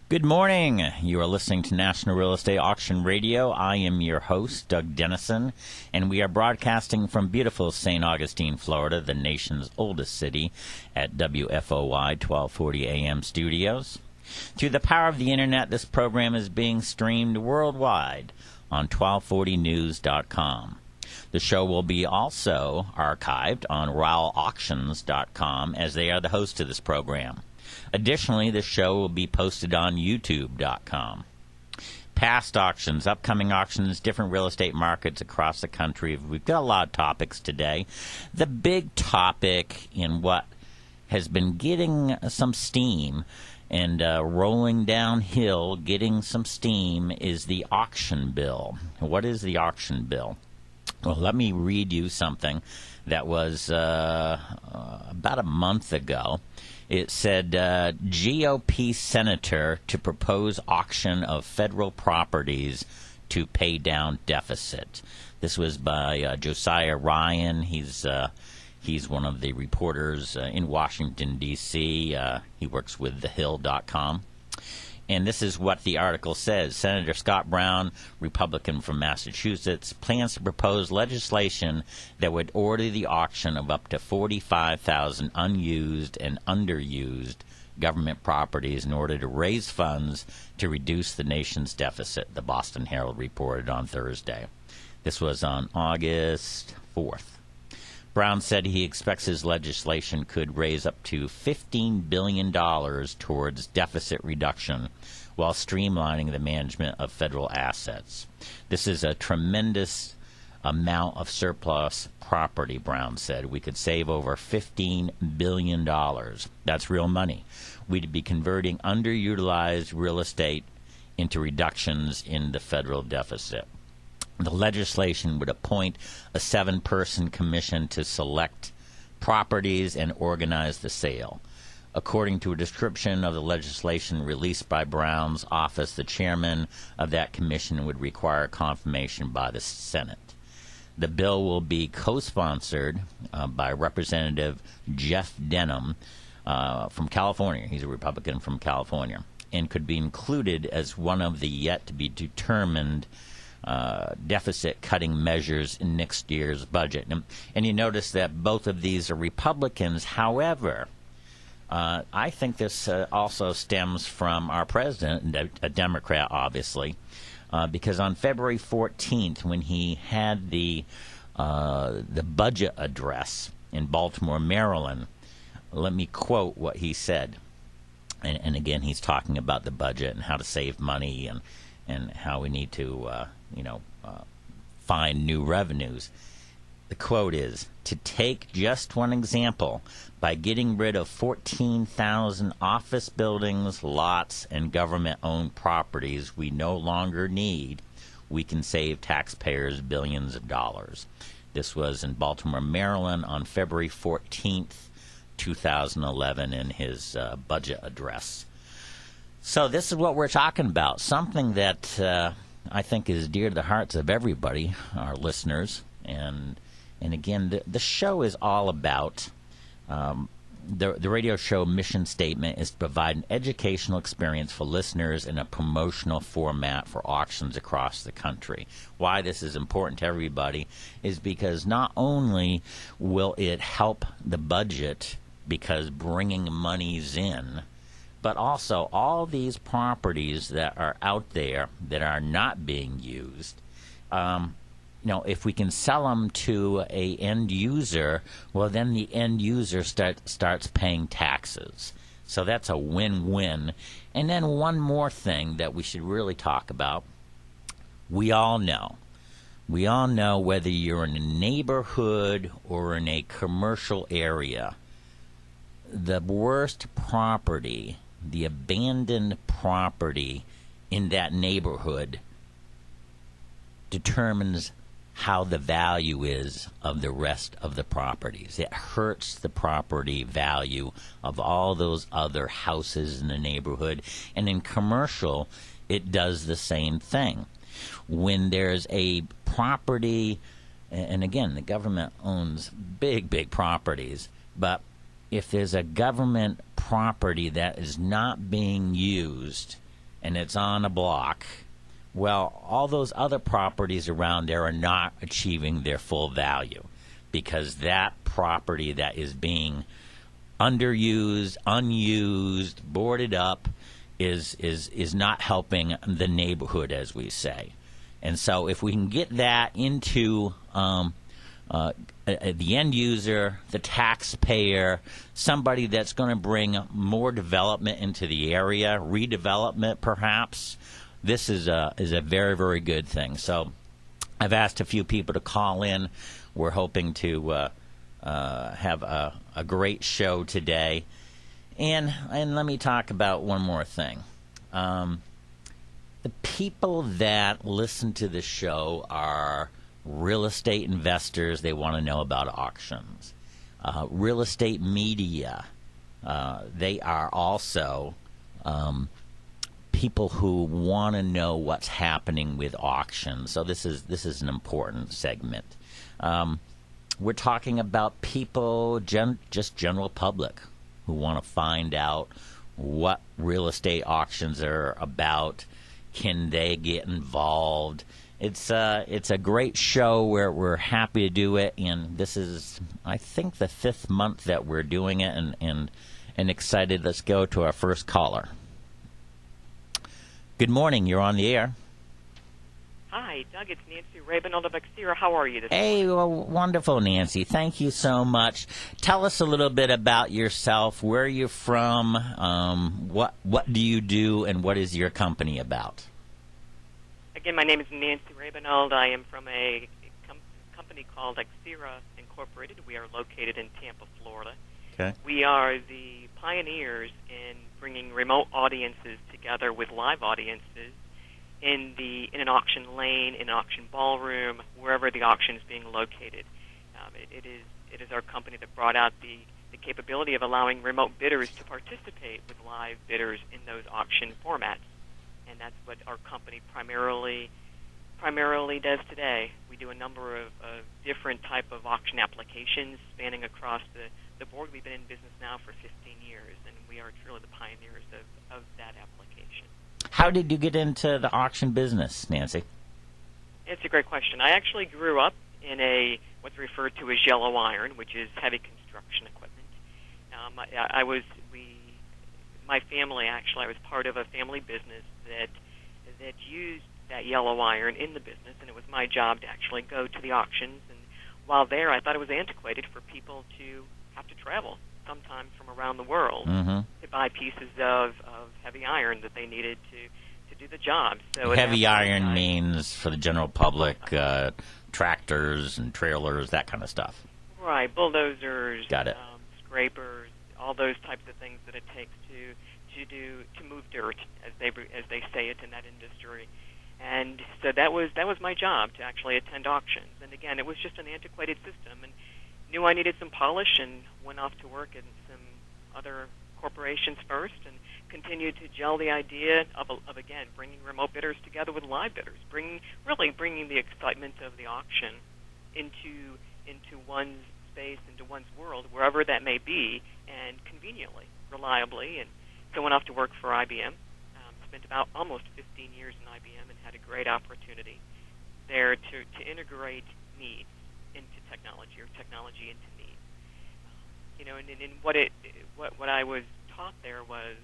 Good morning. You are listening to National Real Estate Auction Radio. I am your host, Doug Dennison, and we are broadcasting from beautiful St. Augustine, Florida, the nation's oldest city, at WFOY 1240 AM studios. Through the power of the Internet, this program is being streamed worldwide on 1240news.com. The show will be also archived on RowellAuctions.com, as they are the host of this program. Additionally, the show will be posted on YouTube.com. Past auctions, upcoming auctions, different real estate markets across the country. We've got a lot of topics today. The big topic in what has been getting some steam and rolling downhill, getting some steam, is the auction bill. What is the auction bill? Well, let me read you something that was about a month ago. It said, GOP senator to propose auction of federal properties to pay down deficit. This was by Josiah Ryan. He's one of the reporters in Washington, D.C. He works with thehill.com. And this is what the article says. Senator Scott Brown, Republican from Massachusetts, plans to propose legislation that would order the auction of up to 45,000 unused and underused government properties in order to raise funds to reduce the nation's deficit, the Boston Herald reported on Thursday. This was on August 4th. Brown said he expects his legislation could raise up to $15 billion towards deficit reduction while streamlining the management of federal assets. This is a tremendous amount of surplus property, Brown said. We could save over $15 billion. That's real money. We'd be converting underutilized real estate into reductions in the federal deficit. The legislation would appoint a 7-person commission to select properties and organize the sale. According to a description of the legislation released by Brown's office, the chairman of that commission would require confirmation by the Senate. The bill will be co-sponsored by Representative Jeff Denham from California. He's a Republican from California, and could be included as one of the yet-to-be-determined deficit-cutting measures in next year's budget. And you notice that both of these are Republicans. However, I think this also stems from our president, a Democrat, obviously, because on February 14th, when he had the budget address in Baltimore, Maryland, let me quote what he said. And again, he's talking about the budget and how to save money and how we need to find new revenues. The quote is, "To take just one example, by getting rid of 14,000 office buildings, lots, and government-owned properties we no longer need, we can save taxpayers billions of dollars." This was in Baltimore, Maryland on February 14th, 2011 in his budget address. So this is what we're talking about, something that I think is dear to the hearts of everybody, our listeners. And again, the show is all about, the radio show mission statement is to provide an educational experience for listeners in a promotional format for auctions across the country. Why this is important to everybody is because not only will it help the budget because bringing monies in, but also all these properties that are out there that are not being used, if we can sell them to a end user, well, then the end user starts paying taxes. So that's a win-win. And then one more thing that we should really talk about. We all know whether you're in a neighborhood or in a commercial area, the worst property, the abandoned property in that neighborhood determines how the value is of the rest of the properties. It hurts the property value of all those other houses in the neighborhood. And in commercial, it does the same thing. When there's a property, and again, the government owns big properties, but if there's a government property that is not being used, and it's on a block, well, all those other properties around there are not achieving their full value because that property that is being underused, unused, boarded up is not helping the neighborhood, as we say. And so if we can get that into the end user, the taxpayer, somebody that's going to bring more development into the area, redevelopment perhaps, this is a very, very good thing. So I've asked a few people to call in. We're hoping to have a great show today. And let me talk about one more thing. The people that listen to the show are real estate investors. They want to know about auctions. Real estate media. They are also people who want to know what's happening with auctions. So this is an important segment. We're talking about people, just general public, who want to find out what real estate auctions are about. Can they get involved? It's a great show where we're happy to do it, and this is, I think, the 5th month that we're doing it, and excited. Let's go to our first caller. Good morning. You're on the air. Hi, Doug. It's Nancy Rabinold of Exira. How are you this morning? Hey, well, wonderful, Nancy. Thank you so much. Tell us a little bit about yourself. Where are you from? What do you do, and what is your company about? Again, my name is Nancy Rabinold. I am from a company called Exira Incorporated. We are located in Tampa, Florida. Okay. We are the pioneers in bringing remote audiences together with live audiences in an auction lane, in an auction ballroom, wherever the auction is being located. It is our company that brought out the capability of allowing remote bidders to participate with live bidders in those auction formats, and that's what our company primarily does today. We do a number of different type of auction applications spanning across the board. We've been in business now for 15 years, and we are truly the pioneers of that application. How did you get into the auction business, Nancy? It's a great question. I actually grew up in what's referred to as yellow iron, which is heavy construction equipment. My family, actually, I was part of a family business that used that yellow iron in the business, and it was my job to actually go to the auctions. And while there, I thought it was antiquated for people to have to travel sometimes from around the world to buy pieces of heavy iron that they needed to do the job. So heavy iron means, for the general public, tractors and trailers, that kind of stuff. Right, bulldozers, got it. Scrapers, all those types of things that it takes to move dirt, as they say it in that industry. And so that was my job, to actually attend auctions. And again, it was just an antiquated system, and knew I needed some polish, and went off to work in some other corporations first, and continued to gel the idea of again, bringing remote bidders together with live bidders, bringing the excitement of the auction into one's space, into one's world, wherever that may be, and conveniently, reliably. And so went off to work for IBM. Spent about almost 15 years in IBM, and had a great opportunity there to integrate needs into technology, or technology into needs. And what I was taught there was,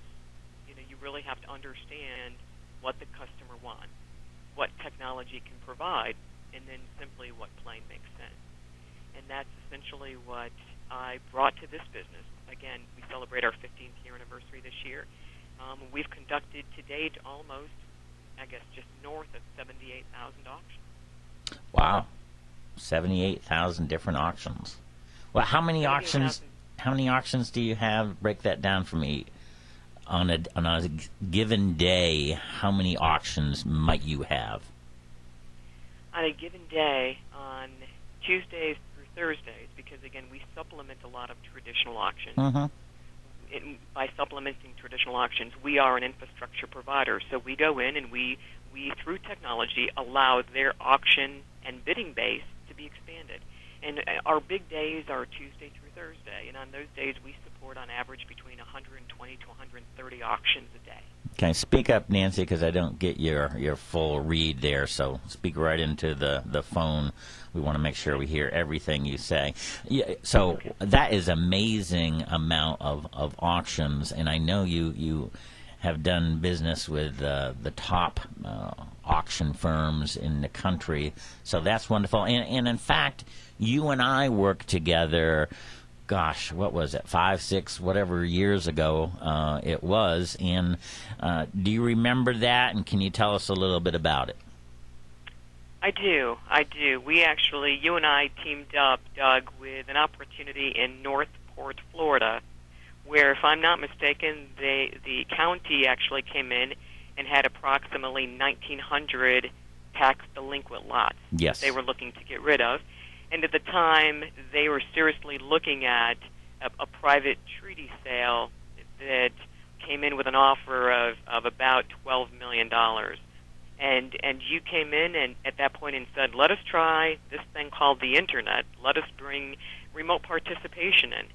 you really have to understand what the customer wants, what technology can provide, and then simply what plain makes sense. And that's essentially what I brought to this business. Again, we celebrate our 15th year anniversary this year. We've conducted to date almost, I guess, just north of 78,000 auctions. Wow, 78,000 different auctions. Well, how many auctions? How many auctions do you have? Break that down for me. On a given day, how many auctions might you have? On a given day, on Tuesdays through Thursdays, because again, we supplement a lot of traditional auctions. By supplementing traditional auctions, we are an infrastructure provider. So we go in and we through technology, allow their auction and bidding base to be expanded. And our big days are Tuesday through Thursday, and on those days we support on average between 120 to 130 auctions a day. Okay, speak up, Nancy, because I don't get your full read there. So speak right into the phone. We want to make sure we hear everything you say. Yeah, so that is amazing amount of auctions, and I know you have done business with the top auction firms in the country. So that's wonderful. And in fact, you and I worked together. Gosh, what was it, 5, 6, whatever years ago it was. And do you remember that, and can you tell us a little bit about it? I do. We actually, you and I teamed up, Doug, with an opportunity in Northport, Florida, where, if I'm not mistaken, the county actually came in and had approximately 1,900 tax delinquent lots Yes. they were looking to get rid of. And at the time, they were seriously looking at a private treaty sale that came in with an offer of about $12 million. And you came in and at that point and said, let us try this thing called the Internet. Let us bring remote participation in.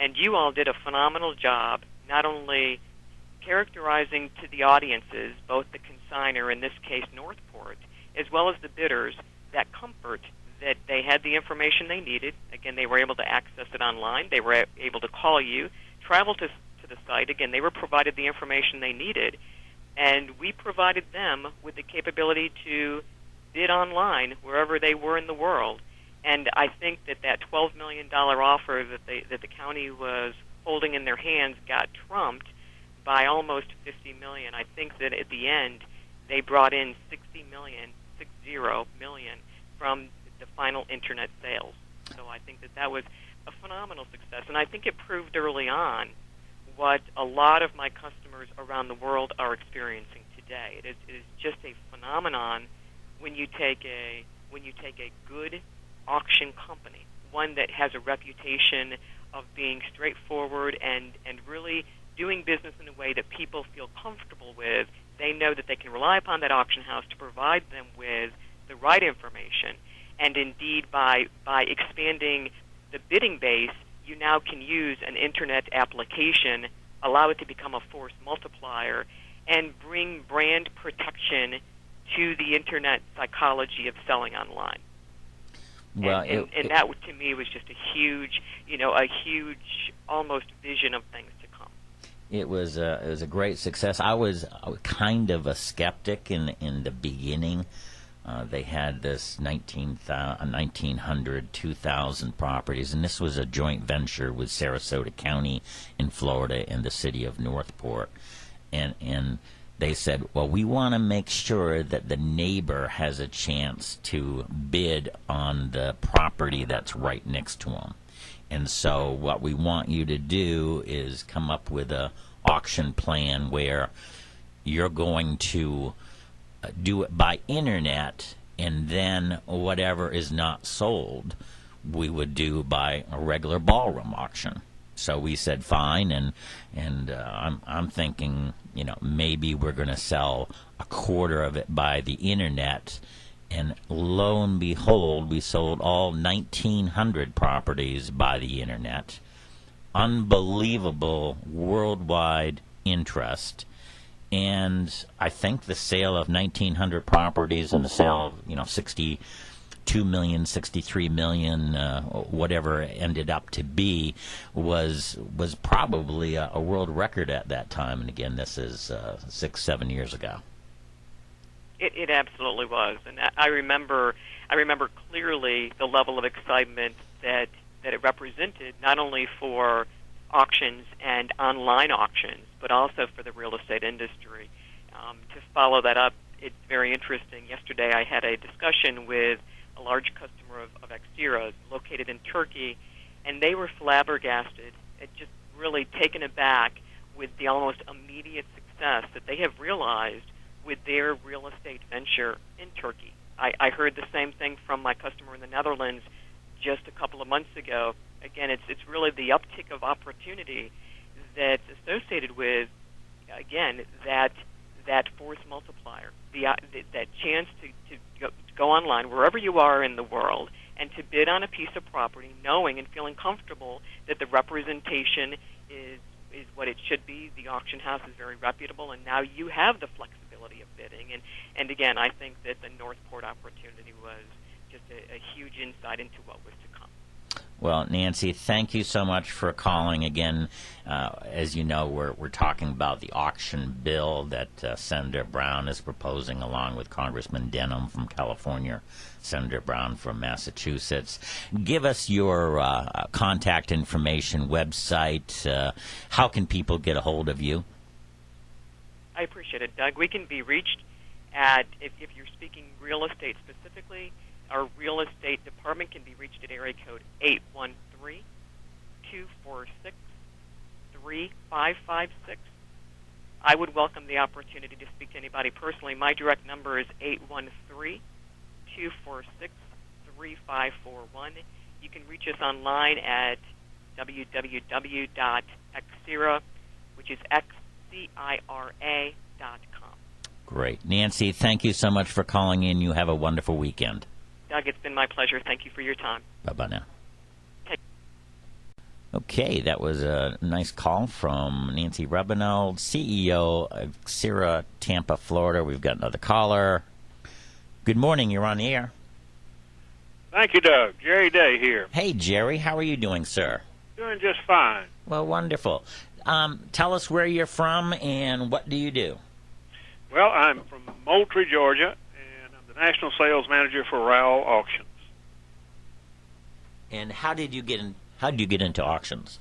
And you all did a phenomenal job, not only characterizing to the audiences, both the consignor, in this case Northport, as well as the bidders, that comfort that they had the information they needed. Again, they were able to access it online. They were able to call you, travel to the site. Again, they were provided the information they needed. And we provided them with the capability to bid online wherever they were in the world. And I think that $12 million offer that the county was holding in their hands got trumped by almost $50 million. I think that at the end they brought in $60 million from the final Internet sales. So I think that was a phenomenal success. And I think it proved early on what a lot of my customers around the world are experiencing today. It is just a phenomenon when you take a good auction company, one that has a reputation of being straightforward and really doing business in a way that people feel comfortable with. They know that they can rely upon that auction house to provide them with the right information. And indeed, by expanding the bidding base, you now can use an Internet application, allow it to become a force multiplier, and bring brand protection to the Internet psychology of selling online. Well, and that, to me, was just a huge almost vision of things to come. It was a great success. I was kind of a skeptic in the beginning. They had this 1,900, 2,000 properties, and this was a joint venture with Sarasota County in Florida and the city of Northport. And they said, well, we want to make sure that the neighbor has a chance to bid on the property that's right next to them. And so what we want you to do is come up with a auction plan where you're going to do it by internet, and then whatever is not sold we would do by a regular ballroom auction. So we said fine, and I'm thinking, maybe we're going to sell a quarter of it by the internet, and lo and behold, we sold all 1,900 properties by the internet. Unbelievable worldwide interest. And I think the sale of 1,900 properties and the sale of 62 million, 63 million, whatever it ended up to be, was probably a world record at that time. And again, this is 6-7 years ago. It absolutely was, and I remember clearly the level of excitement that it represented, not only for auctions and online auctions, but also for the real estate industry. To follow that up, it's very interesting. Yesterday I had a discussion with a large customer of Xero's located in Turkey, and they were flabbergasted, just really taken aback with the almost immediate success that they have realized with their real estate venture in Turkey. I heard the same thing from my customer in the Netherlands just a couple of months ago. Again, it's really the uptick of opportunity that's associated with, again, that force multiplier, that chance to go online wherever you are in the world and to bid on a piece of property, knowing and feeling comfortable that the representation is is what it should be. The auction house is very reputable, and now you have the flexibility of bidding. And again, I think that the Northport opportunity was just a huge insight into what was to come. Well, Nancy, thank you so much for calling again. As you know, we're talking about the auction bill that Senator Brown is proposing, along with Congressman Denham from California, Senator Brown from Massachusetts. Give us your contact information, website. How can people get a hold of you? I appreciate it, Doug. We can be reached at, if you're speaking real estate specifically, our real estate department can be reached at area code 813-246-3556. I would welcome the opportunity to speak to anybody personally. My direct number is 813-246-3541. You can reach us online at www.xcira, which is xcira.com. Great. Nancy, thank you so much for calling in. You have a wonderful weekend. Doug, it's been my pleasure. Thank you for your time. Bye-bye now. Okay, that was a nice call from Nancy Rubinold, CEO of Xcira, Tampa, Florida. We've got another caller. Good morning. You're on the air. Thank you, Doug. Jerry Day here. Hey, Jerry. How are you doing, sir? Doing just fine. Well, wonderful. Tell us where you're from and what do you do? Well, I'm from Moultrie, Georgia, and I'm the National Sales Manager for Rowell Auctions. And how did you get into auctions?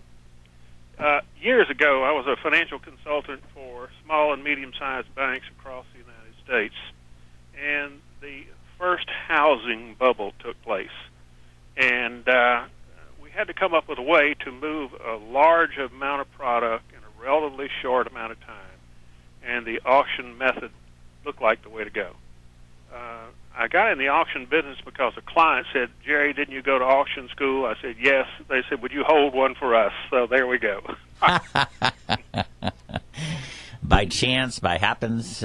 Years ago, I was a financial consultant for small and medium-sized banks across the United States, and the first housing bubble took place. And we had to come up with a way to move a large amount of product in a relatively short amount of time, and the auction method looked like the way to go. I got in the auction business because a client said, "Jerry, didn't you go to auction school?" I said, "Yes." They said, "Would you hold one for us?" So there we go. By chance, by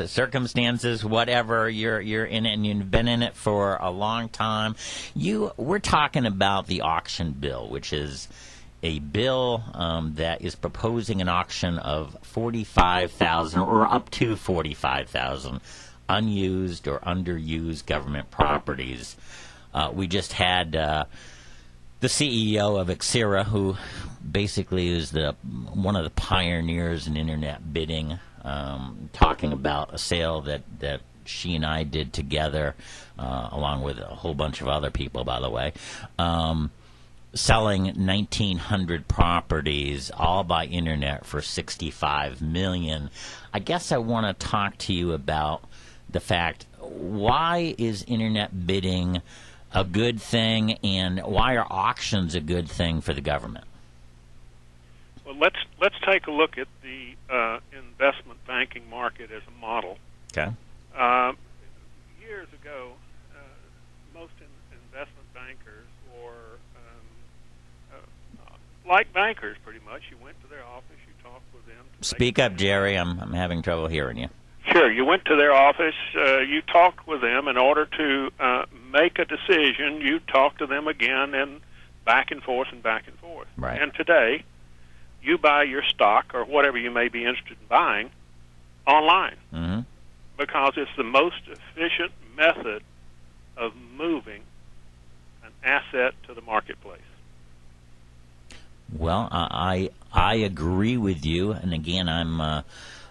circumstances, whatever, you're in it, and you've been in it for a long time. We're talking about the auction bill, which is a bill that is proposing an auction of 45,000 or up to 45,000 unused or underused government properties. We just had the CEO of Xcira, who basically is one of the pioneers in internet bidding, talking about a sale that she and I did together, along with a whole bunch of other people, by the way, selling 1,900 properties, all by internet, for $65 million. I guess I want to talk to you about the fact, why is internet bidding a good thing, and why are auctions a good thing for the government? Well, let's take a look at the investment banking market as a model. Okay. Years ago, most investment bankers were like bankers, pretty much. You went to their office, you talked with them. Speak up, Jerry. I'm having trouble hearing you. Sure. You went to their office, you talked with them. In order to make a decision, you talked to them again, and back and forth and back and forth. Right. And today, you buy your stock or whatever you may be interested in buying online, because it's the most efficient method of moving an asset to the marketplace. Well, I agree with you, and again,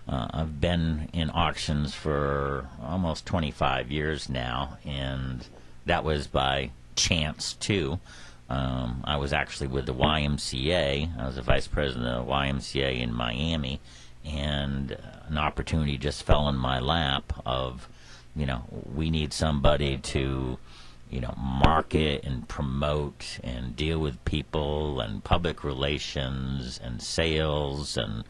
I've been in auctions for almost 25 years now, and that was by chance too. I was actually with the YMCA. I was the vice president of the YMCA in Miami, and an opportunity just fell in my lap of, we need somebody to, market and promote and deal with people and public relations and sales, and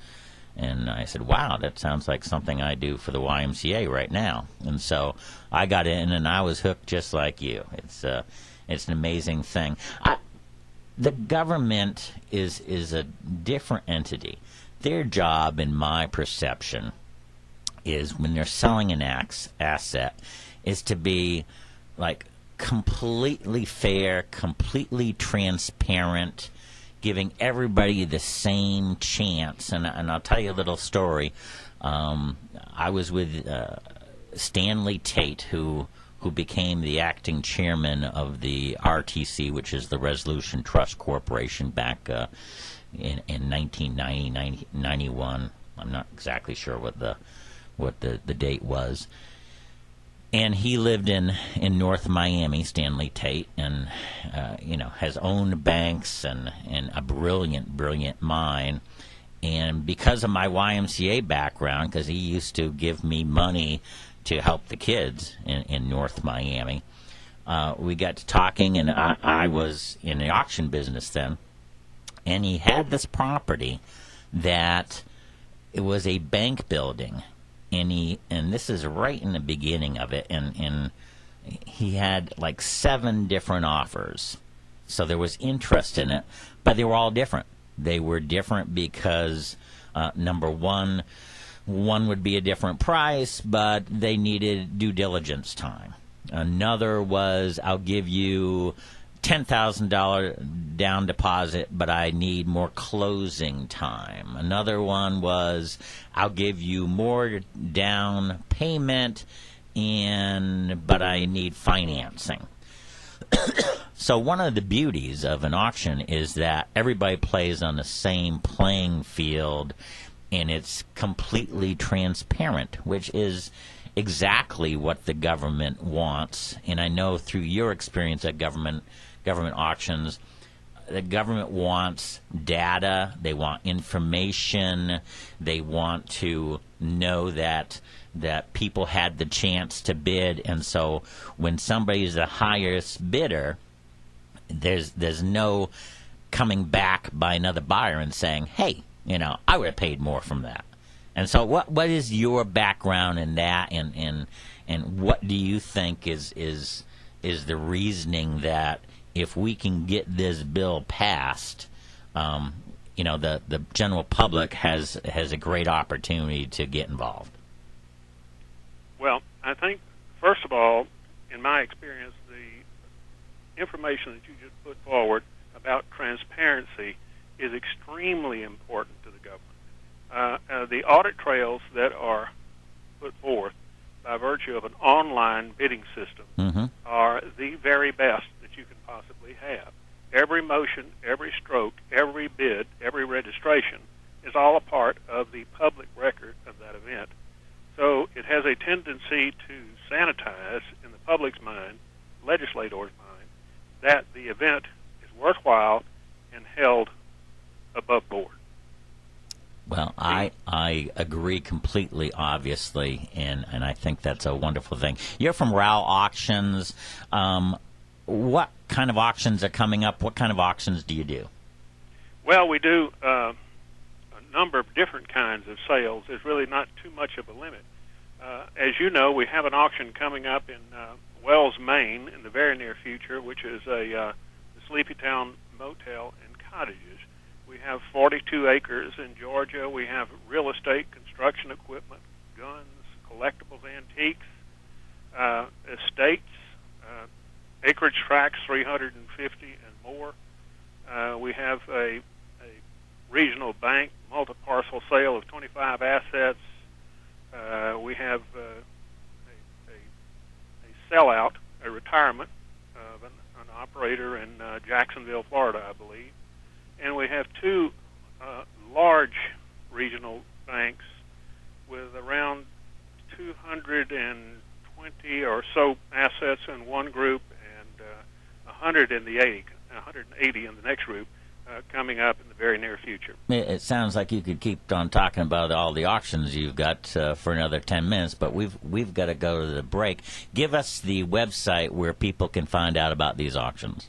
I said, wow, that sounds like something I do for the YMCA right now. And so I got in, and I was hooked just like you. It's an amazing thing. The government is a different entity. Their job, in my perception, is when they're selling an asset, is to be like completely fair, completely transparent, giving everybody the same chance. And I'll tell you a little story. I was with Stanley Tate, who became the acting chairman of the RTC, which is the Resolution Trust Corporation, back in 1990, 91. I'm not exactly sure what the date was. And he lived in North Miami, Stanley Tate, and has owned banks and a brilliant mind. And because of my YMCA background, because he used to give me money to help the kids in North Miami, we got to talking, and I was in the auction business then. And he had this property that it was a bank building. And this is right in the beginning of it, and he had like 7 different offers. So there was interest in it, but they were all different. They were different because, number one would be a different price, but they needed due diligence time. Another was, I'll give you $10,000 down deposit, but I need more closing time. Another one was, I'll give you more down payment, but I need financing. So one of the beauties of an auction is that everybody plays on the same playing field, and it's completely transparent, which is exactly what the government wants. And I know through your experience at government auctions, the government wants data, they want information, they want to know that people had the chance to bid. And so when somebody is the highest bidder, there's no coming back by another buyer and saying, hey, I would have paid more from that. And so what is your background in that, and what do you think is the reasoning that if we can get this bill passed, the general public has a great opportunity to get involved? Well, I think, first of all, in my experience, the information that you just put forward about transparency is extremely important to the government. The audit trails that are put forth by virtue of an online bidding system are the very best that you can possibly have. Every motion, every stroke, every bid, every registration is all a part of the public record of that event. So it has a tendency to sanitize in the public's mind, legislators' mind, that the event is worthwhile and held above board. Well, I agree completely, obviously, and I think that's a wonderful thing. You're from RAL Auctions. What kind of auctions are coming up? What kind of auctions do you do? Well, we do a number of different kinds of sales. There's really not too much of a limit. As you know, we have an auction coming up in Wells, Maine in the very near future, which is a Sleepy Town Motel and Cottages. We have 42 acres in Georgia. We have real estate, construction equipment, guns, collectibles, antiques, estates, acreage tracts, 350 and more. We have a regional bank, multi-parcel sale of 25 assets. We have a sellout, a retirement of an operator in Jacksonville, Florida, I believe. And we have 2 large regional banks with around 220 or so assets in one group and 180 in the next group coming up in the very near future. It sounds like you could keep on talking about all the auctions you've got for another 10 minutes, but we've got to go to the break. Give us the website where people can find out about these auctions.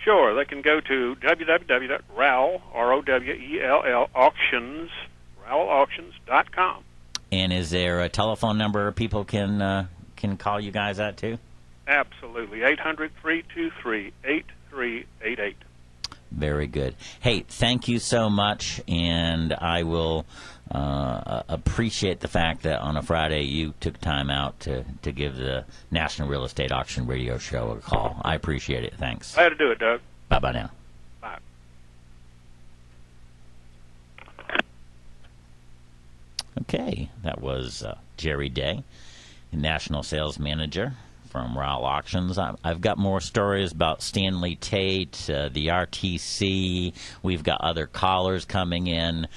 Sure, they can go to www.ROWELL, R-O-W-E-L-L, auctions, ROWELLauctions.com. And is there a telephone number people can call you guys at, too? Absolutely, 800-323-8388. Very good. Hey, thank you so much, and I will appreciate the fact that on a Friday you took time out to give the National Real Estate Auction Radio Show a call. I appreciate it. Thanks. Glad to do it, Doug. Bye-bye now. Bye. Okay, that was Jerry Day, National Sales Manager from Rowell Auctions. I've got more stories about Stanley Tate, the RTC. We've got other callers coming in.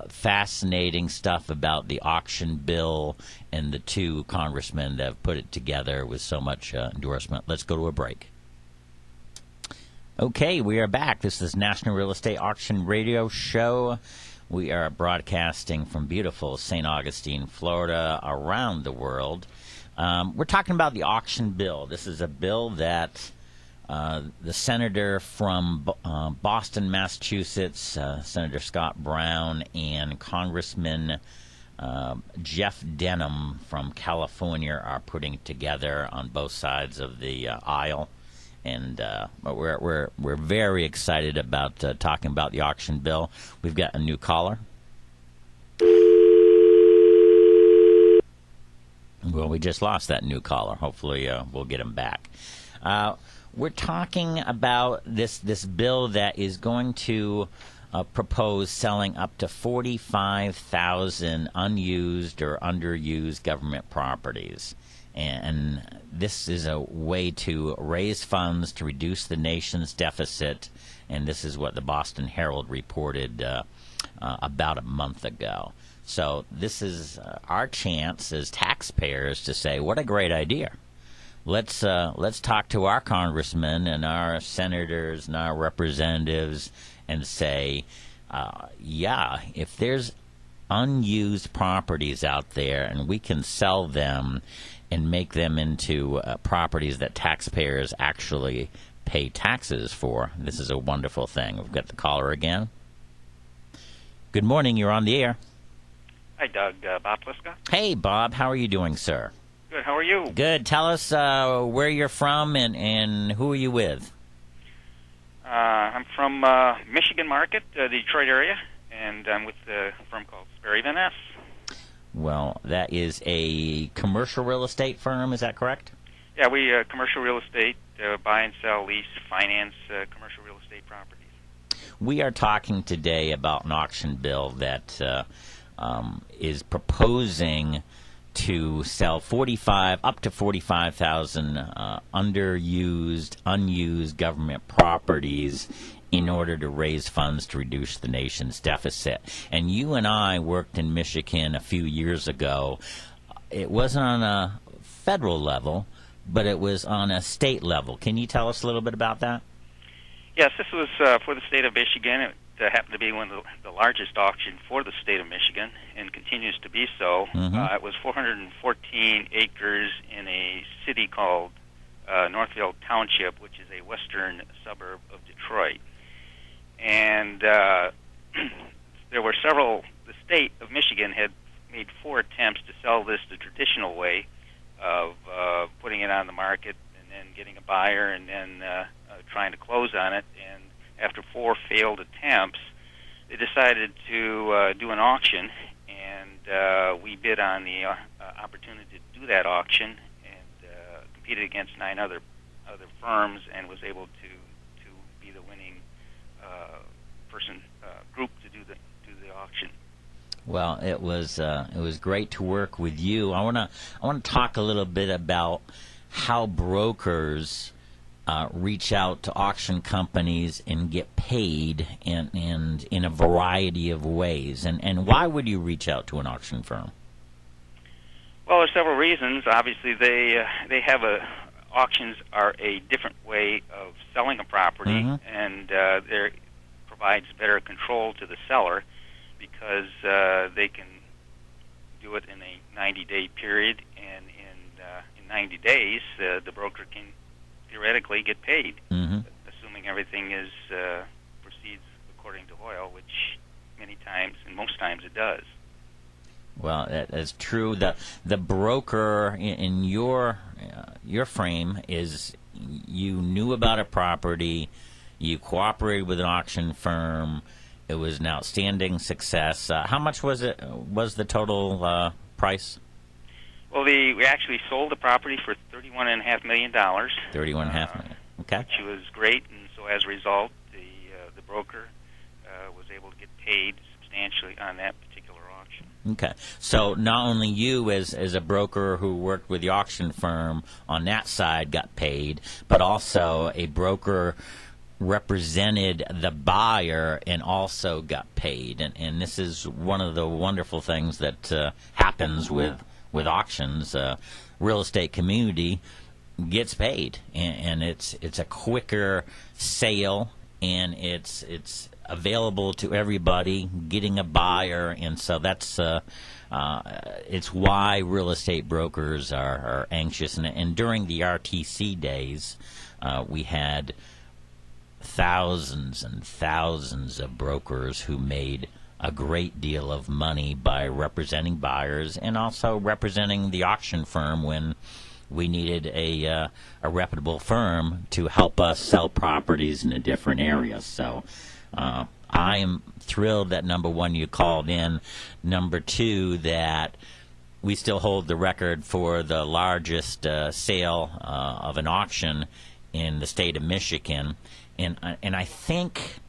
Fascinating stuff about the auction bill and the two congressmen that have put it together with so much endorsement. Let's go to a break. Okay, we are back. This is National Real Estate Auction Radio Show. We are broadcasting from beautiful St. Augustine, Florida, around the world. We're talking about the auction bill. This is a bill that the senator from Boston, Massachusetts, Senator Scott Brown, and Congressman Jeff Denham from California are putting together on both sides of the aisle. And we're very excited about talking about the auction bill. We've got a new caller. Well, we just lost that new caller. Hopefully, we'll get him back. We're talking about this bill that is going to propose selling up to 45,000 unused or underused government properties. And this is a way to raise funds to reduce the nation's deficit, and this is what the Boston Herald reported about a month ago. So this is our chance as taxpayers to say, what a great idea. Let's talk to our congressmen and our senators and our representatives and say, yeah, if there's unused properties out there and we can sell them and make them into properties that taxpayers actually pay taxes for, this is a wonderful thing. We've got the caller again. Good morning. You're on the air. Hi, Doug. Bob Pliska. Hey, Bob. How are you doing, sir? Good. How are you? Good. Tell us where you're from and who are you with? I'm from Michigan Market, the Detroit area, and I'm with a firm called Sperry Van Ness. Well, that is a commercial real estate firm, is that correct? Yeah, we commercial real estate, buy and sell, lease, finance commercial real estate properties. We are talking today about an auction bill that is proposing to sell up to 45,000 underused, unused government properties in order to raise funds to reduce the nation's deficit. And you and I worked in Michigan a few years ago. It wasn't on a federal level, but it was on a state level. Can you tell us a little bit about that? Yes, this was for the state of Michigan. It happened to be one of the largest auction for the state of Michigan and continues to be so. Mm-hmm. It was 414 acres in a city called Northfield Township, which is a western suburb of Detroit. And there were the state of Michigan had made 4 attempts to sell this the traditional way of putting it on the market and then getting a buyer and then trying to close on it. And after 4 failed attempts, they decided to do an auction, and we bid on the opportunity to do that auction and competed against 9 other firms and was able to be the winning group to do the auction. Well, it was great to work with you. I want to talk a little bit about how brokers reach out to auction companies and get paid and in a variety of ways. And why would you reach out to an auction firm? Well, there's several reasons. Obviously, they have auctions are a different way of selling a property, Mm-hmm. and they provides better control to the seller because they can do it in a 90-day period, and in 90 days, the broker can theoretically get paid, Mm-hmm. assuming everything proceeds according to oil, which many times and most times it does. Well, that's true. The broker in your frame is you knew about a property, you cooperated with an auction firm. It was an outstanding success. How much was the total price? Well, we actually sold the property for $31.5 million. $31.5 million. Okay. Which was great, and so as a result, the broker was able to get paid substantially on that particular auction. auction. Okay. So not only you as a broker who worked with the auction firm on that side got paid, but also a broker represented the buyer and also got paid. And this is one of the wonderful things that happens with auctions. Real estate community gets paid, and it's a quicker sale, and it's available to everybody getting a buyer, and so that's it's why real estate brokers are anxious. And during the RTC days, we had thousands and thousands of brokers who made a great deal of money by representing buyers and also representing the auction firm when we needed a reputable firm to help us sell properties in a different area. So I am thrilled that, number one, you called in. Number two, that we still hold the record for the largest sale of an auction in the state of Michigan. And I think,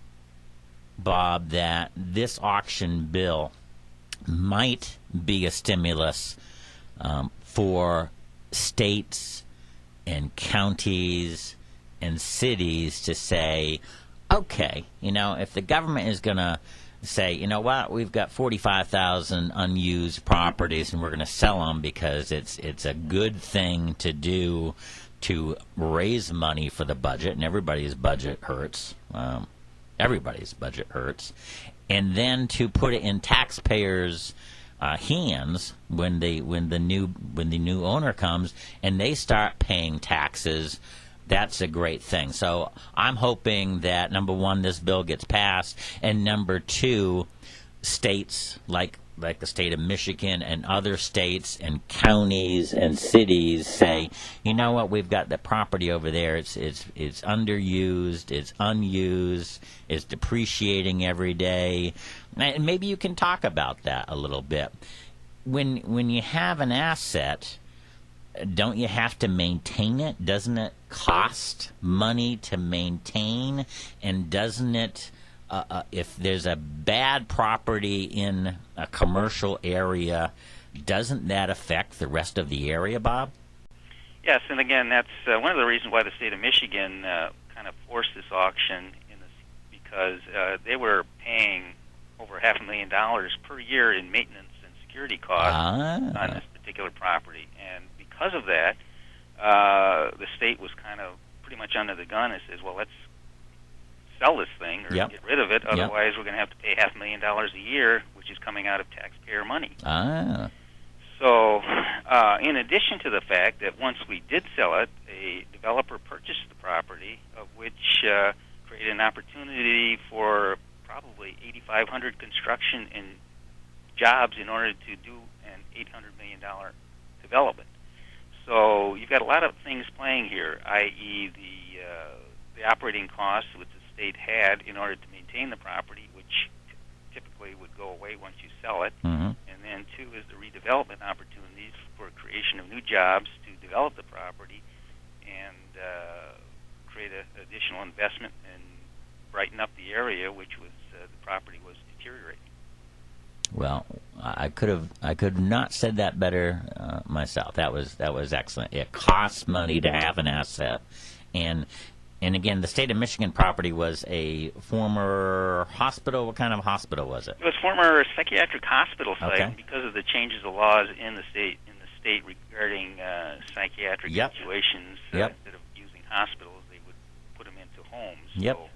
Bob, that this auction bill might be a stimulus for states and counties and cities to say, okay, if the government is going to say, you know what, we've got 45,000 unused properties and we're going to sell them because it's a good thing to do to raise money for the budget, and everybody's budget hurts. Everybody's budget hurts. And then to put it in taxpayers' hands when the new owner comes and they start paying taxes, that's a great thing. So I'm hoping that, number one, this bill gets passed, and number two, states like the state of Michigan and other states and counties and cities say, you know what, we've got the property over there. It's underused, it's unused, it's depreciating every day. And maybe you can talk about that a little bit. When you have an asset, don't you have to maintain it? Doesn't it cost money to maintain? And doesn't it, if there's a bad property in a commercial area, doesn't that affect the rest of the area, Bob? Yes, and again, that's one of the reasons why the state of Michigan kind of forced this auction because they were paying over $500,000 per year in maintenance and security costs on this particular property. And because of that, the state was kind of pretty much under the gun and says, well, let's sell this thing or get rid of it. Otherwise, we're going to have to pay $500,000 a year, which is coming out of taxpayer money. So, in addition to the fact that once we did sell it, a developer purchased the property, of which created an opportunity for probably 8,500 construction and jobs in order to do an $800 million development. So you've got a lot of things playing here, i.e. the operating costs which the state had in order to maintain the property, which typically would go away once you sell it. Mm-hmm. And then two is the redevelopment opportunities for creation of new jobs to develop the property and create additional investment and brighten up the area, which was the property was deteriorating. Well, I could have not said that better myself. That was excellent. It costs money to have an asset, and again, the state of Michigan property was a former hospital. What kind of hospital was it? It was former psychiatric hospital site. Okay. Because of the changes of laws in the state regarding psychiatric situations. Instead of using hospitals, they would put them into homes. Yep. So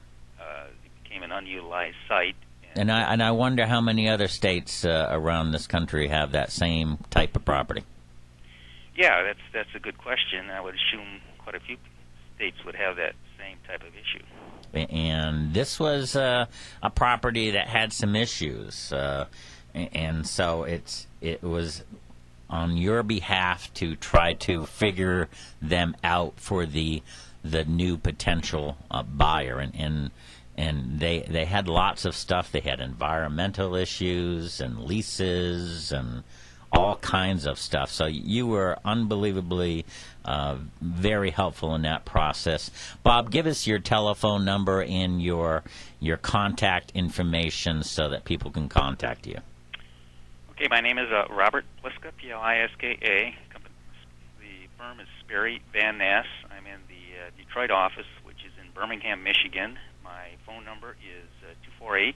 it became an unutilized site. And I wonder how many other states around this country have that same type of property. Yeah, that's a good question. I would assume quite a few states would have that same type of issue. And this was a property that had some issues, and so it was on your behalf to try to figure them out for the new potential buyer, and they had lots of stuff. They had environmental issues and leases and all kinds of stuff. So you were unbelievably very helpful in that process. Bob, give us your telephone number and your contact information so that people can contact you. Okay, my name is Robert Pliska, Pliska. The firm is Sperry Van Ness. I'm in the Detroit office, which is in Birmingham, Michigan. My phone number is 248-433-1400,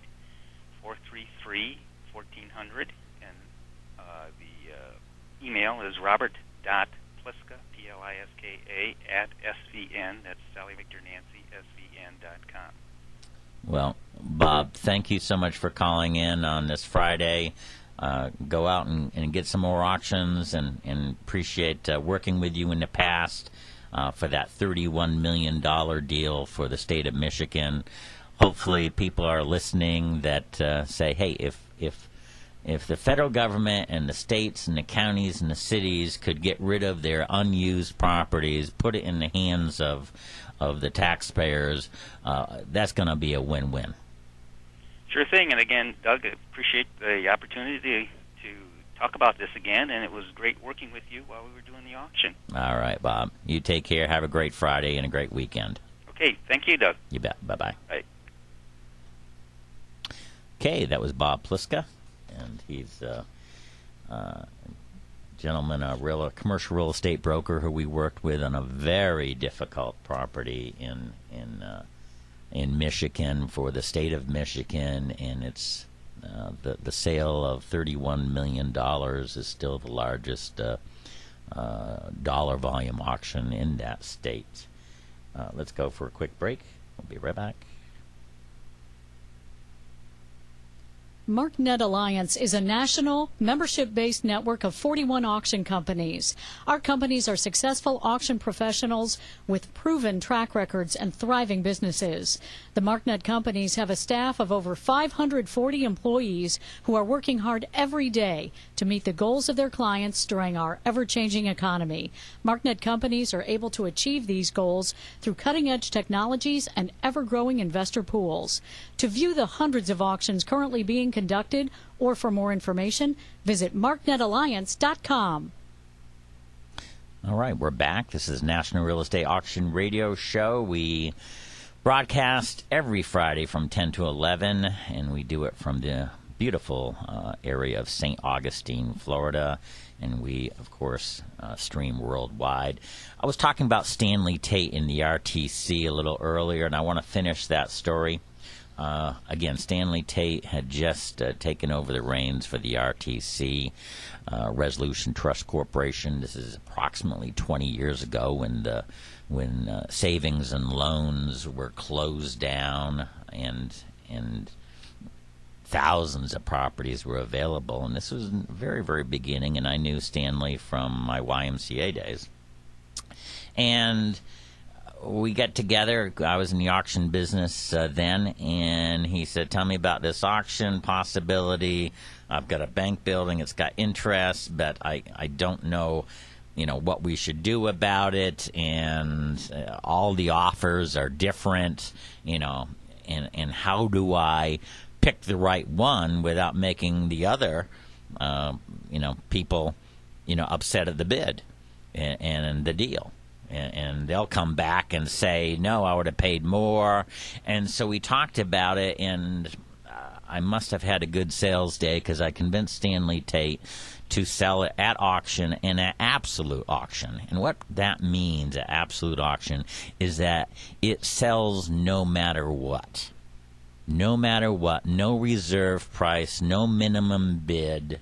and the email is robert.pliska, Pliska, at svn, that's Sally Victor Nancy, svn.com. Well, Bob, thank you so much for calling in on this Friday. Go out and get some more auctions, and appreciate working with you in the past for that $31 million deal for the state of Michigan. Hopefully people are listening that say, hey, if the federal government and the states and the counties and the cities could get rid of their unused properties, put it in the hands of the taxpayers, that's going to be a win-win. Sure thing. And again, Doug, I appreciate the opportunity to talk about this again, and it was great working with you while we were doing the auction. All right, Bob. You take care. Have a great Friday and a great weekend. Okay. Thank you, Doug. You bet. Bye-bye. Bye. Okay, that was Bob Pliska, and he's a gentleman, a commercial real estate broker who we worked with on a very difficult property in Michigan for the state of Michigan, and it's the sale of $31 million is still the largest dollar volume auction in that state. Let's go for a quick break. We'll be right back. MarkNet Alliance is a national, membership-based network of 41 auction companies. Our companies are successful auction professionals with proven track records and thriving businesses. The MarkNet companies have a staff of over 540 employees who are working hard every day to meet the goals of their clients during our ever-changing economy. MarkNet companies are able to achieve these goals through cutting-edge technologies and ever-growing investor pools. To view the hundreds of auctions currently being conducted, or for more information, visit marknetalliance.com. All right, we're back. This is National Real Estate Auction Radio Show. We broadcast every Friday from 10 to 11, and we do it from the beautiful area of St. Augustine, Florida, and we, of course, stream worldwide. I was talking about Stanley Tate in the RTC a little earlier, and I want to finish that story. Again, Stanley Tate had just taken over the reins for the RTC, Resolution Trust Corporation. This is approximately 20 years ago when savings and loans were closed down and thousands of properties were available. And this was in the very, very beginning, and I knew Stanley from my YMCA days. And we got together. I was in the auction business then, and he said, tell me about this auction possibility. I've got a bank building. It's got interest, but I don't know, what we should do about it, and all the offers are different, and how do I pick the right one without making the other, people, upset at the bid and the deal. And they'll come back and say, no, I would have paid more. And so we talked about it, and I must have had a good sales day because I convinced Stanley Tate to sell it at auction and at absolute auction. And what that means at absolute auction is that it sells no matter what. No matter what. No reserve price, no minimum bid.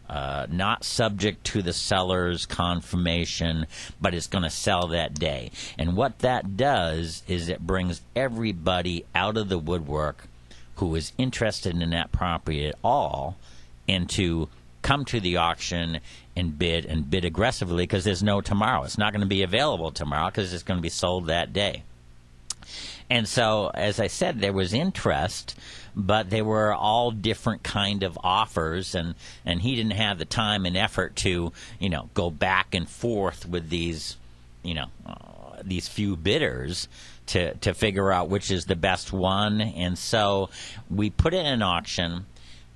Not subject to the seller's confirmation, but it's going to sell that day. And what that does is it brings everybody out of the woodwork who is interested in that property at all and to come to the auction and bid aggressively because there's no tomorrow. It's not going to be available tomorrow because it's going to be sold that day. And so, as I said, there was interest, but they were all different kind of offers, and he didn't have the time and effort to, go back and forth with these, these few bidders to figure out which is the best one. And so we put it in auction.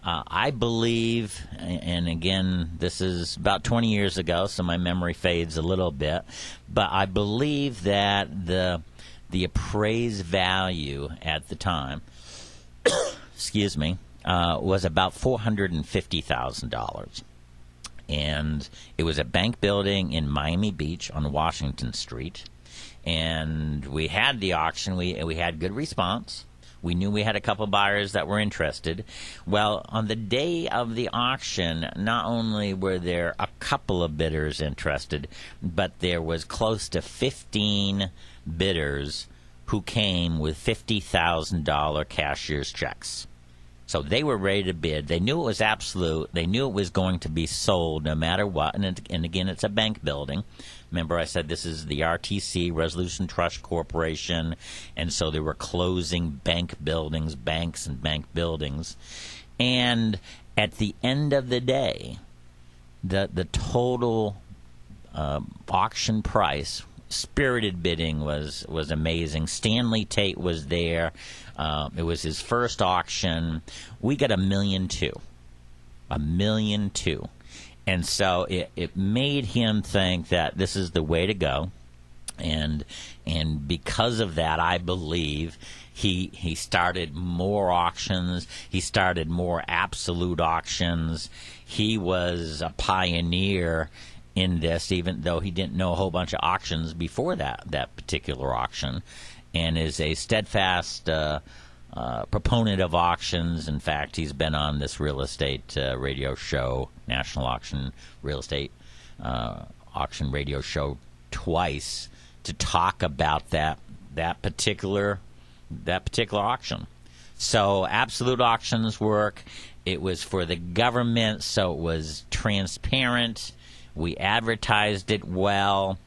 I believe, and again, this is about 20 years ago, so my memory fades a little bit, but I believe that the appraised value at the time, excuse me, was about $450,000. And it was a bank building in Miami Beach on Washington Street. And we had the auction. We had good response. We knew we had a couple buyers that were interested. Well, on the day of the auction, not only were there a couple of bidders interested, but there was close to 15 bidders who came with $50,000 cashier's checks. So they were ready to bid. They knew it was absolute. They knew it was going to be sold no matter what. And again, it's a bank building. Remember, I said this is the RTC, Resolution Trust Corporation, and so they were closing bank buildings, banks and bank buildings. And at the end of the day, the total auction price, spirited bidding was amazing. Stanley Tate was there. It was his first auction. We got $1.2 million. $1.2 million. And so it made him think that this is the way to go. And because of that, I believe he started more auctions. He started more absolute auctions. He was a pioneer in this, even though he didn't know a whole bunch of auctions before that particular auction, and is a steadfast proponent of auctions. In fact, he's been on this real estate radio show, National Auction Real Estate Auction Radio Show, twice to talk about that particular auction. So absolute auctions work. It was for the government, so it was transparent. We advertised it well.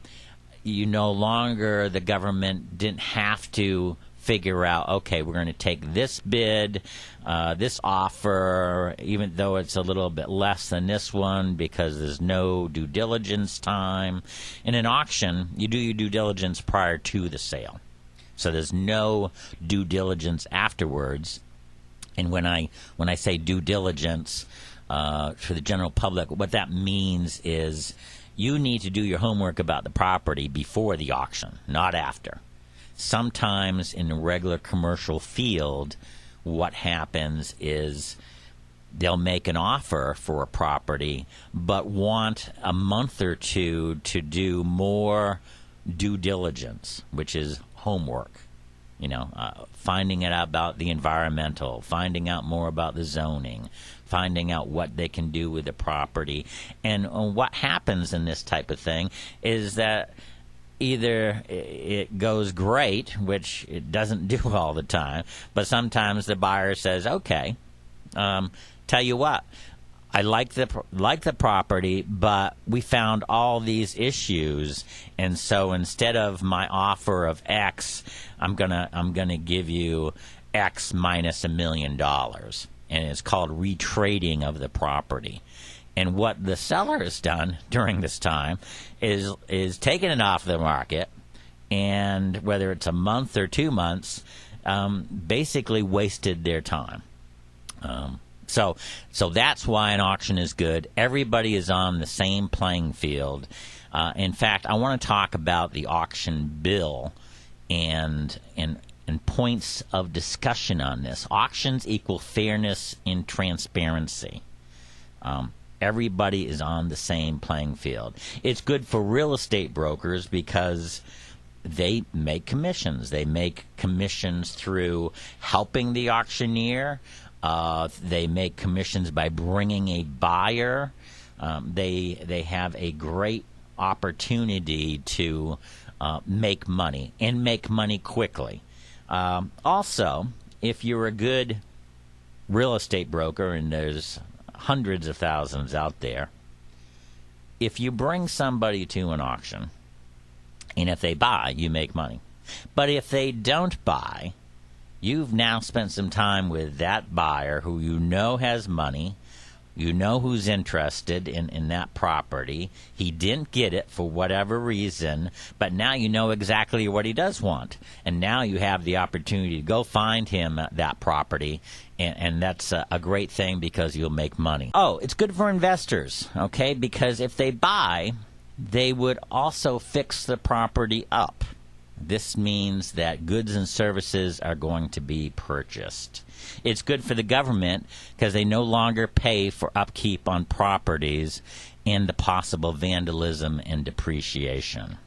You no longer, the government didn't have to figure out, okay, we're going to take this bid, this offer, even though it's a little bit less than this one, because there's no due diligence time. In an auction, you do your due diligence prior to the sale. So there's no due diligence afterwards. And when I say due diligence, for the general public, what that means is you need to do your homework about the property before the auction, not after. Sometimes in the regular commercial field, what happens is they'll make an offer for a property but want a month or two to do more due diligence, which is homework. Finding out about the environmental, finding out more about the zoning, finding out what they can do with the property. And what happens in this type of thing is that either it goes great, which it doesn't do all the time, but sometimes the buyer says, okay, tell you what, I like the property, but we found all these issues, and so instead of my offer of X, I'm gonna give you X minus $1 million, and it's called retrading of the property. And what the seller has done during this time is taken it off the market, and whether it's a month or 2 months, basically wasted their time. So that's why an auction is good. Everybody is on the same playing field. In fact, I want to talk about the auction bill and points of discussion on this. Auctions equal fairness and transparency. Everybody is on the same playing field. It's good for real estate brokers because they make commissions. They make commissions through helping the auctioneer. They make commissions by bringing a buyer. They have a great opportunity to make money and make money quickly. Also, if you're a good real estate broker, and there's hundreds of thousands out there, if you bring somebody to an auction, and if they buy, you make money. But if they don't buy, you've now spent some time with that buyer who you know has money, you know who's interested in that property. He didn't get it for whatever reason, but now you know exactly what he does want. And now you have the opportunity to go find him that property, and that's a great thing because you'll make money. Oh, it's good for investors, okay? Because if they buy, they would also fix the property up. This means that goods and services are going to be purchased. It's good for the government because they no longer pay for upkeep on properties and the possible vandalism and depreciation.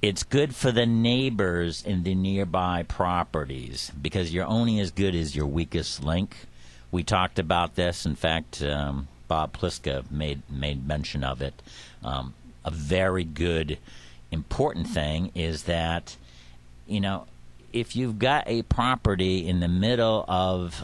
It's good for the neighbors in the nearby properties because you're only as good as your weakest link. We talked about this. In fact, Bob Pliska made mention of it. A very good, important thing is that, if you've got a property in the middle of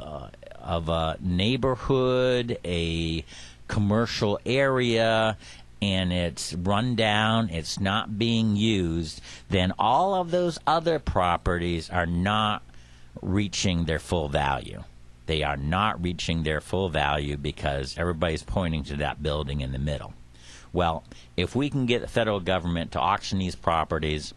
a neighborhood, a commercial area, and it's run down, it's not being used, then all of those other properties are not reaching their full value. They are not reaching their full value because everybody's pointing to that building in the middle. Well, if we can get the federal government to auction these properties,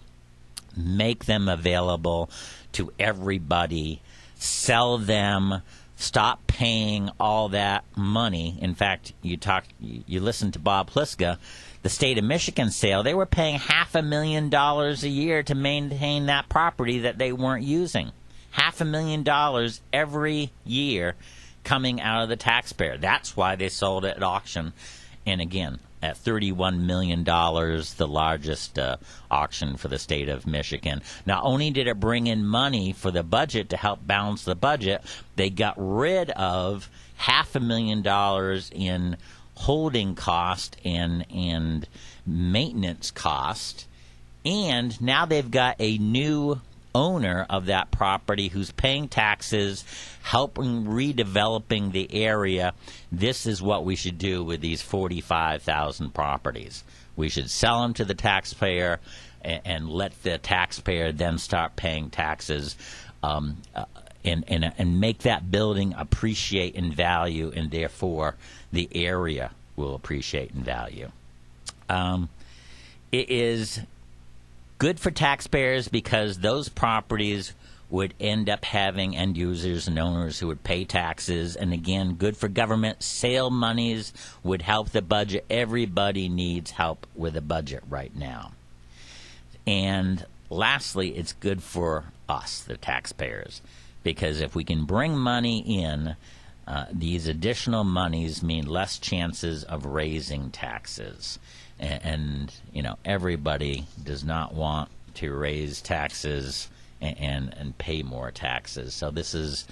make them available to everybody, sell them, stop paying all that money. In fact, you listen to Bob Pliska, the state of Michigan sale, they were paying $500,000 a year to maintain that property that they weren't using. $500,000 every year coming out of the taxpayer. That's why they sold it at auction. And again, at $31 million, the largest auction for the state of Michigan. Not only did it bring in money for the budget to help balance the budget, they got rid of $500,000 in holding cost and maintenance cost. And now they've got a new owner of that property who's paying taxes, helping redeveloping the area. This is what we should do with these 45,000 properties. We should sell them to the taxpayer and let the taxpayer then start paying taxes and make that building appreciate in value, and therefore the area will appreciate in value. It is good for taxpayers because those properties would end up having end users and owners who would pay taxes. And again, good for government. Sale monies would help the budget. Everybody needs help with the budget right now. And lastly, it's good for us, the taxpayers, because if we can bring money in, these additional monies mean less chances of raising taxes. And everybody does not want to raise taxes and pay more taxes. So this is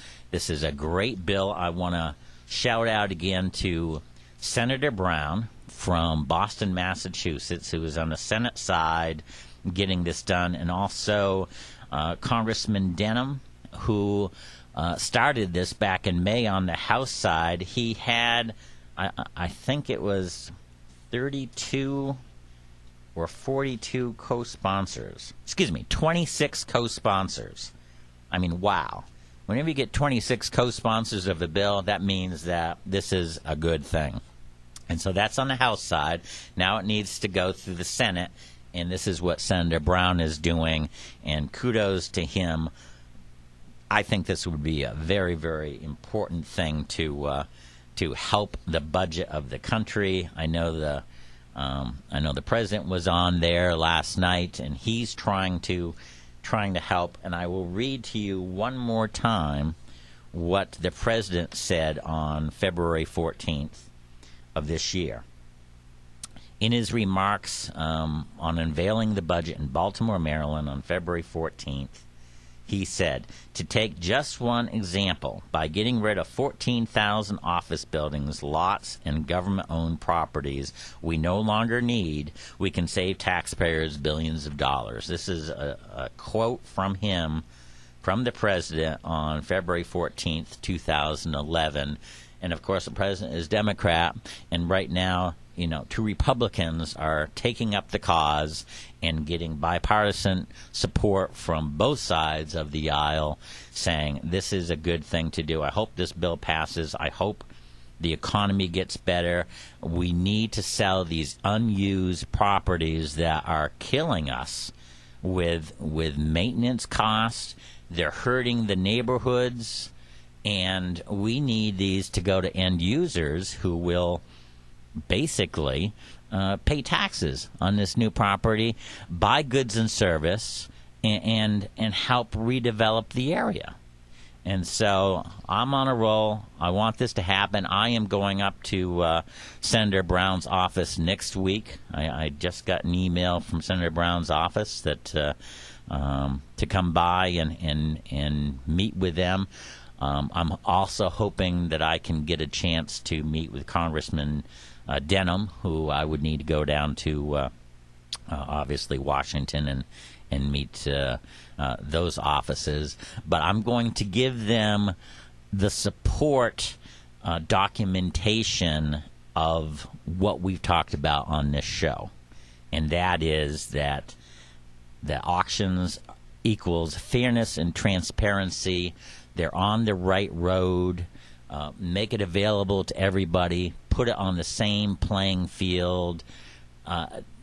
a great bill. I want to shout out again to Senator Brown from Boston, Massachusetts, who is on the Senate side getting this done, and also Congressman Denham, who started this back in May on the House side. He had, I think it was 32 or 42 co-sponsors. 26 co-sponsors. I mean, wow. Whenever you get 26 co-sponsors of a bill, that means that this is a good thing. And so that's on the House side. Now it needs to go through the Senate, and this is what Senator Brown is doing, and kudos to him. I think this would be a very, very important thing to help the budget of the country. I know the president was on there last night, and he's trying to help. And I will read to you one more time what the president said on February 14th of this year. In his remarks on unveiling the budget in Baltimore, Maryland on February 14th, he said, to take just one example, by getting rid of 14,000 office buildings, lots, and government-owned properties we no longer need, we can save taxpayers billions of dollars. This is a quote from him, from the president, on February 14th, 2011. And, of course, the president is Democrat, and right now, two Republicans are taking up the cause and getting bipartisan support from both sides of the aisle, saying this is a good thing to do. I hope this bill passes. I hope the economy gets better. We need to sell these unused properties that are killing us with maintenance costs. They're hurting the neighborhoods, and we need these to go to end users who will basically pay taxes on this new property, buy goods and service, and help redevelop the area. And so I'm on a roll. I want this to happen. I am going up to Senator Brown's office next week. I just got an email from Senator Brown's office that to come by and meet with them. I'm also hoping that I can get a chance to meet with Congressman Denham, who I would need to go down to obviously Washington and meet those offices. But I'm going to give them the support documentation of what we've talked about on this show, and that is that the auctions equals fairness and transparency. They're on the right road. Make it available to everybody. Put it on the same playing field.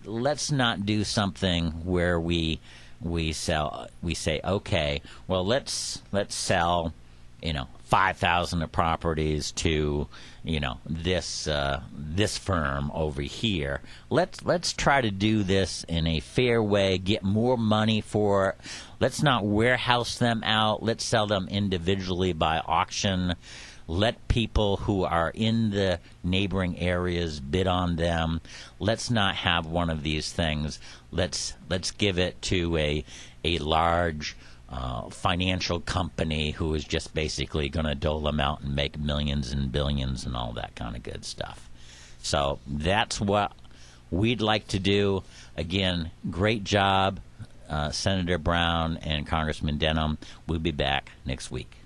Let's not do something where we say, okay, well, let's sell 5,000 of properties to this firm over here. Let's try to do this in a fair way, get more money for it. Let's not warehouse them out. Let's sell them individually by auction. Let people who are in the neighboring areas bid on them. Let's not have one of these things. Let's give it to a large financial company who is just basically going to dole them out and make millions and billions and all that kind of good stuff. So that's what we'd like to do. Again, great job, Senator Brown and Congressman Denham. We'll be back next week.